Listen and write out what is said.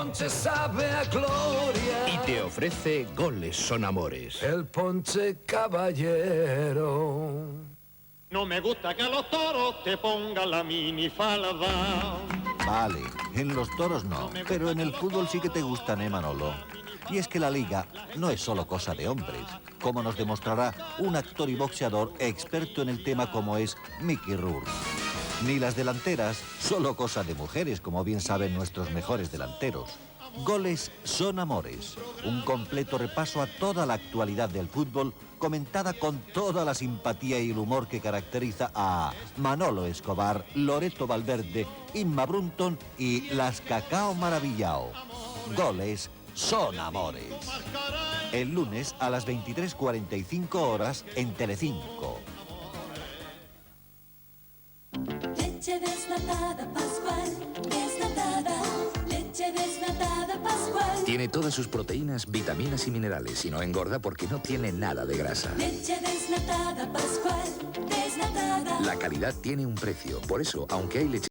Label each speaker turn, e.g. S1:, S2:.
S1: ponche sabe a gloria.
S2: Y te ofrece Goles son amores.
S1: El ponche caballero.
S3: No me gusta que a los toros te pongan la minifalda.
S4: Vale, en los toros no, pero en el fútbol sí que te gustan, Manolo? Y es que la liga no es solo cosa de hombres, como nos demostrará un actor y boxeador experto en el tema como es Mickey Rourke. Ni las delanteras, solo cosa de mujeres, como bien saben nuestros mejores delanteros. Goles son amores, un completo repaso a toda la actualidad del fútbol, comentada con toda la simpatía y el humor que caracteriza a Manolo Escobar, Loreto Valverde, Inma Brunton y las Cacao Maravillao. Goles son amores. El lunes a las 23:45 horas en Telecinco.
S5: Leche desnatada Pascual, desnatada. Leche desnatada Pascual.
S2: Tiene todas sus proteínas, vitaminas y minerales y no engorda porque no tiene nada de grasa.
S5: Leche desnatada Pascual, desnatada.
S2: La calidad tiene un precio, por eso, aunque hay leche